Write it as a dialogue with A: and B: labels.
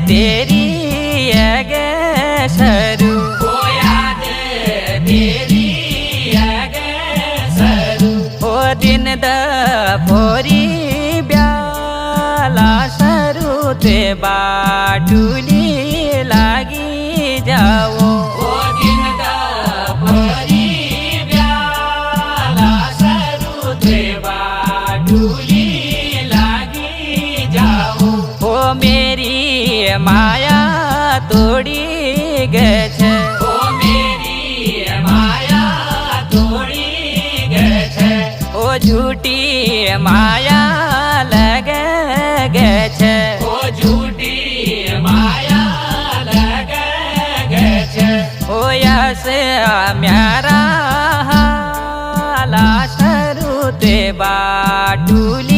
A: तेरी अगे सरू
B: ओ याद तेरी अगे सरू
A: ओ दिन द फोरी ब्याला सरू ते बाटुली लागी जाओ
B: ओ दिन द फोरी ब्याला सरू ते बाटुली लागी जाओ
A: ओ मेरी माया तोड़ी गछ
B: ओ मेरी माया तोड़ी गछ
A: ओ झूठी माया लग गछ
B: ओ झूठी माया लग गछ
A: ओ यस म्यारा हाला सरू ते बाटुली